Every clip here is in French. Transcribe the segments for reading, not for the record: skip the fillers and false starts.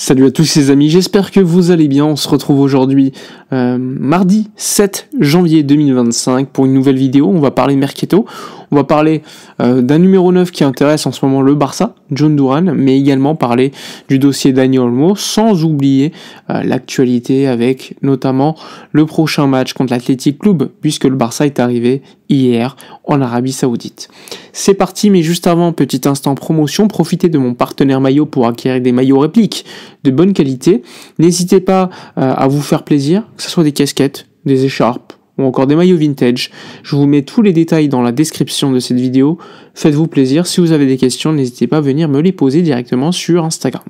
Salut à tous les amis, j'espère que vous allez bien. On se retrouve aujourd'hui mardi 7 janvier 2025 pour une nouvelle vidéo. On va parler mercato, on va parler d'un numéro 9 qui intéresse en ce moment le Barça, Jhon Durán, mais également parler du dossier Dani Olmo, sans oublier l'actualité avec notamment le prochain match contre l'Athletic Club, puisque le Barça est arrivé hier en Arabie Saoudite. C'est parti, mais juste avant, petit instant promotion, profitez de mon partenaire maillot pour acquérir des maillots répliques de bonne qualité. N'hésitez pas à vous faire plaisir, que ce soit des casquettes, des écharpes ou encore des maillots vintage. Je vous mets tous les détails dans la description de cette vidéo. Faites-vous plaisir. Si vous avez des questions, n'hésitez pas à venir me les poser directement sur Instagram.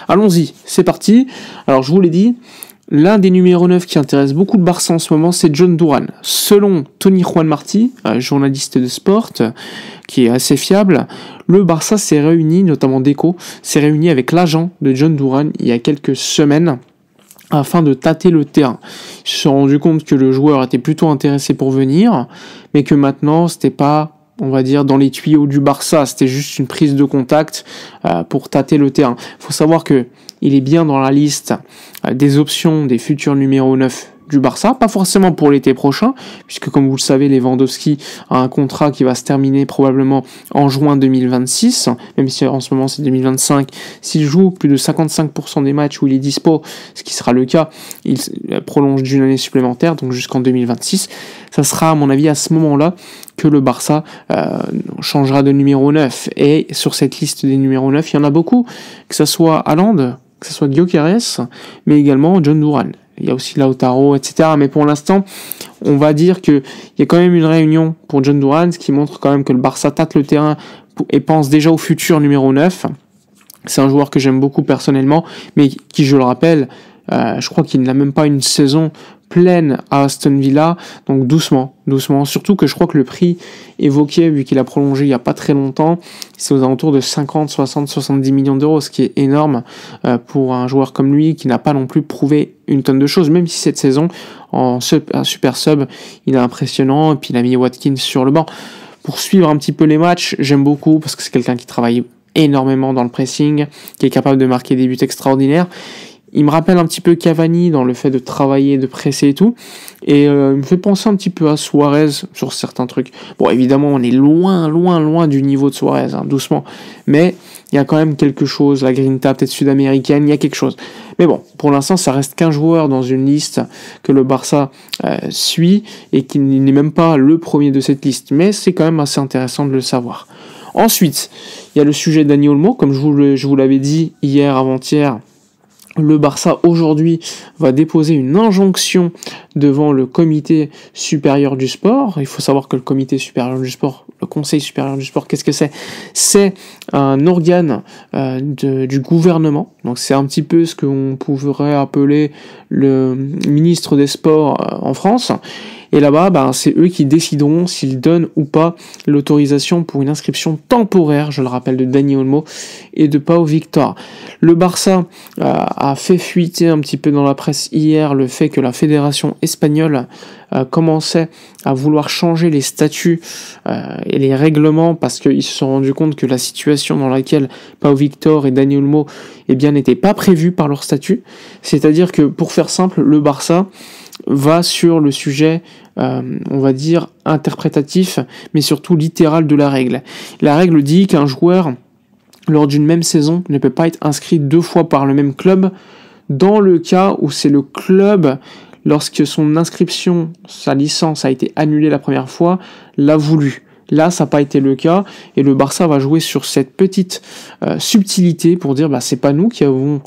Allons-y, c'est parti. Alors je vous l'ai dit, l'un des numéros 9 qui intéresse beaucoup le Barça en ce moment, c'est Jhon Durán. Selon Tony Juan Martí, journaliste de sport, qui est assez fiable, le Barça s'est réuni, notamment Deco, s'est réuni avec l'agent de Jhon Durán il y a quelques semaines afin de tâter le terrain. Ils se sont rendus compte que le joueur était plutôt intéressé pour venir, mais que maintenant, c'était pas, on va dire, dans les tuyaux du Barça, c'était juste une prise de contact pour tâter le terrain. Il faut savoir que il est bien dans la liste des options des futurs numéros 9 du Barça, pas forcément pour l'été prochain, puisque comme vous le savez, Lewandowski a un contrat qui va se terminer probablement en juin 2026, même si en ce moment c'est 2025. S'il joue plus de 55% des matchs où il est dispo, ce qui sera le cas, il prolonge d'une année supplémentaire, donc jusqu'en 2026. Ça sera à mon avis à ce moment-là que le Barça changera de numéro 9. Et sur cette liste des numéros 9, il y en a beaucoup, que ce soit Haaland, que ce soit Gyökeres, mais également Jhon Durán. Il y a aussi Lautaro, etc. Mais pour l'instant, on va dire qu'il y a quand même une réunion pour Jhon Durán, ce qui montre quand même que le Barça tâte le terrain et pense déjà au futur numéro 9. C'est un joueur que j'aime beaucoup personnellement, mais qui, je le rappelle, je crois qu'il n'a même pas une saison pleine à Aston Villa, donc doucement, surtout que je crois que le prix évoqué, vu qu'il a prolongé il n'y a pas très longtemps, c'est aux alentours de 50, 60, 70 millions d'euros, ce qui est énorme pour un joueur comme lui, qui n'a pas non plus prouvé une tonne de choses, même si cette saison, en super sub, il est impressionnant, et puis il a mis Watkins sur le banc. Pour suivre un petit peu les matchs, j'aime beaucoup, parce que c'est quelqu'un qui travaille énormément dans le pressing, qui est capable de marquer des buts extraordinaires. Il me rappelle un petit peu Cavani dans le fait de travailler, de presser et tout. Et il me fait penser un petit peu à Suarez sur certains trucs. Bon, évidemment, on est loin du niveau de Suarez, hein, doucement. Mais il y a quand même quelque chose. La grinta peut-être sud-américaine, il y a quelque chose. Mais bon, pour l'instant, ça reste qu'un joueur dans une liste que le Barça suit et qui n'est même pas le premier de cette liste. Mais c'est quand même assez intéressant de le savoir. Ensuite, il y a le sujet Dani Olmo. Comme je vous l'avais dit hier, avant-hier, le Barça aujourd'hui va déposer une injonction devant le comité supérieur du sport. Il faut savoir que le comité supérieur du sport, le conseil supérieur du sport, qu'est-ce que c'est ? C'est un organe du gouvernement. Donc c'est un petit peu ce qu'on pourrait appeler le ministre des Sports en France. Et là-bas, c'est eux qui décideront s'ils donnent ou pas l'autorisation pour une inscription temporaire, je le rappelle, de Dani Olmo et de Pau Victor. Le Barça a fait fuiter un petit peu dans la presse hier le fait que la fédération espagnole commençait à vouloir changer les statuts et les règlements parce qu'ils se sont rendus compte que la situation dans laquelle Pau Victor et Dani Olmo n'était pas prévue par leur statut. C'est-à-dire que, pour faire simple, le Barça va sur le sujet, on va dire, interprétatif, mais surtout littéral de la règle. La règle dit qu'un joueur, lors d'une même saison, ne peut pas être inscrit 2 fois par le même club, dans le cas où c'est le club, lorsque son inscription, sa licence a été annulée la première fois, l'a voulu. Là, ça n'a pas été le cas, et le Barça va jouer sur cette petite subtilité pour dire, c'est pas nous qui avons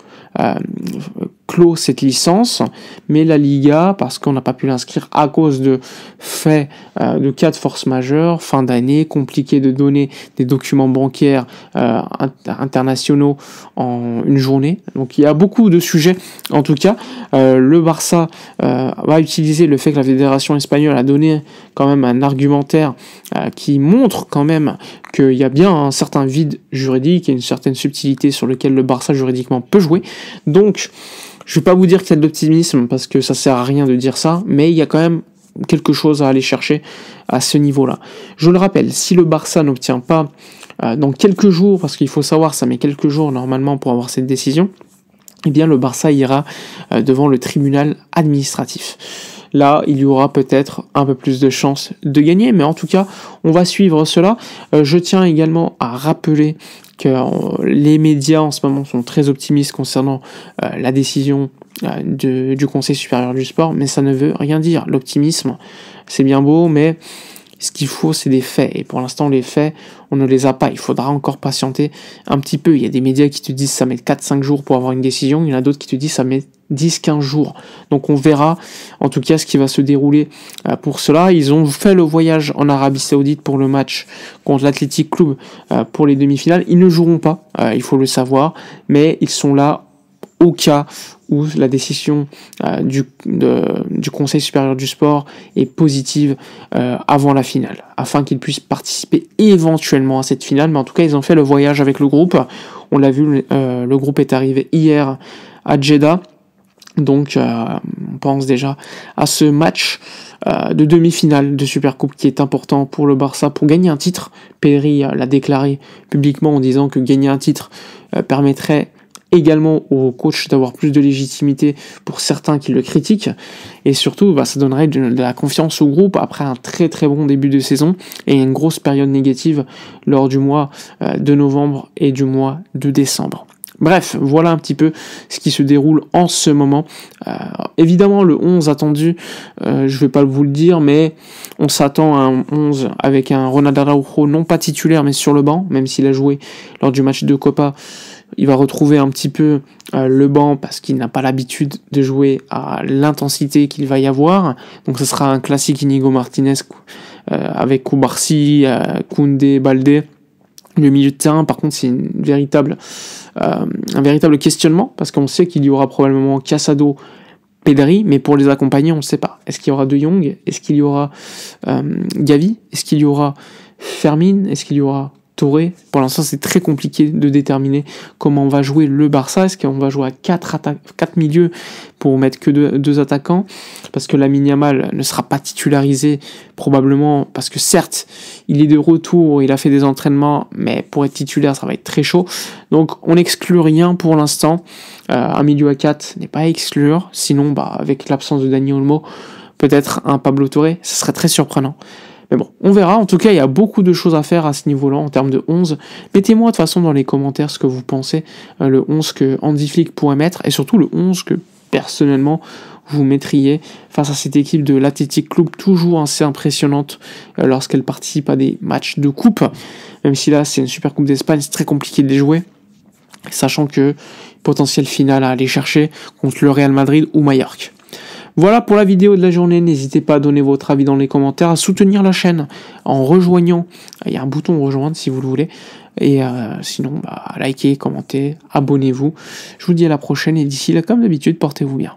clos cette licence, mais la Liga, parce qu'on n'a pas pu l'inscrire à cause de faits de cas de force majeure, fin d'année, compliqué de donner des documents bancaires internationaux en une journée. Donc il y a beaucoup de sujets. En tout cas, le Barça va utiliser le fait que la fédération espagnole a donné quand même un argumentaire qui montre quand même qu'il y a bien un certain vide juridique et une certaine subtilité sur lequel le Barça juridiquement peut jouer. Donc, je ne vais pas vous dire qu'il y a de l'optimisme parce que ça sert à rien de dire ça, mais il y a quand même quelque chose à aller chercher à ce niveau-là. Je le rappelle, si le Barça n'obtient pas dans quelques jours, parce qu'il faut savoir, ça met quelques jours normalement pour avoir cette décision, eh bien le Barça ira devant le tribunal administratif. Là, il y aura peut-être un peu plus de chances de gagner, mais en tout cas, on va suivre cela. Je tiens également à rappeler que les médias en ce moment sont très optimistes concernant la décision du Conseil supérieur du sport, mais ça ne veut rien dire. L'optimisme, c'est bien beau, mais ce qu'il faut, c'est des faits. Et pour l'instant, les faits, on ne les a pas. Il faudra encore patienter un petit peu. Il y a des médias qui te disent que ça met 4-5 jours pour avoir une décision. Il y en a d'autres qui te disent que ça met 10-15 jours. Donc on verra en tout cas ce qui va se dérouler pour cela. Ils ont fait le voyage en Arabie Saoudite pour le match contre l'Athletic Club pour les demi-finales. Ils ne joueront pas, il faut le savoir, mais ils sont là au cas où la décision du Conseil supérieur du sport est positive avant la finale, afin qu'ils puissent participer éventuellement à cette finale. Mais en tout cas, ils ont fait le voyage avec le groupe. On l'a vu, le groupe est arrivé hier à Jeddah. Donc, on pense déjà à ce match de demi-finale de Supercoupe qui est important pour le Barça pour gagner un titre. Pedri l'a déclaré publiquement en disant que gagner un titre permettrait également au coach d'avoir plus de légitimité pour certains qui le critiquent, et surtout ça donnerait de la confiance au groupe après un très très bon début de saison et une grosse période négative lors du mois de novembre et du mois de décembre. Bref, voilà un petit peu ce qui se déroule en ce moment. Évidemment, le 11 attendu, je vais pas vous le dire, mais on s'attend à un 11 avec un Ronald Araujo non pas titulaire, mais sur le banc, même s'il a joué lors du match de Copa. Il va retrouver un petit peu le banc parce qu'il n'a pas l'habitude de jouer à l'intensité qu'il va y avoir. Donc ce sera un classique Inigo Martinez avec Koubarsi, Koundé, Baldé. Le milieu de terrain, par contre, c'est un véritable questionnement parce qu'on sait qu'il y aura probablement Casado, Pedri, mais pour les accompagner, on ne sait pas. Est-ce qu'il y aura De Jong? Est-ce qu'il y aura Gavi? Est-ce qu'il y aura Fermin? Est-ce qu'il y aura Touré? Pour l'instant, c'est très compliqué de déterminer comment on va jouer le Barça. Est-ce qu'on va jouer à 4 milieux pour mettre que deux attaquants? Parce que Lamine Yamal ne sera pas titularisé, probablement, parce que certes, il est de retour, il a fait des entraînements, mais pour être titulaire, ça va être très chaud. Donc, on n'exclut rien pour l'instant. Un milieu à 4 n'est pas à exclure. Sinon, avec l'absence de Dani Olmo, peut-être un Pablo Touré, ce serait très surprenant. Mais bon, on verra. En tout cas, il y a beaucoup de choses à faire à ce niveau-là en termes de 11. Mettez-moi de toute façon dans les commentaires ce que vous pensez, le 11 que Hansi Flick pourrait mettre, et surtout le 11 que personnellement vous mettriez face à cette équipe de l'Athletic Club, toujours assez impressionnante lorsqu'elle participe à des matchs de coupe. Même si là, c'est une super coupe d'Espagne, c'est très compliqué de les jouer, sachant que potentiel final à aller chercher contre le Real Madrid ou Mallorca. Voilà pour la vidéo de la journée, n'hésitez pas à donner votre avis dans les commentaires, à soutenir la chaîne en rejoignant, il y a un bouton rejoindre si vous le voulez, et sinon likez, commentez, abonnez-vous. Je vous dis à la prochaine et d'ici là comme d'habitude, portez-vous bien.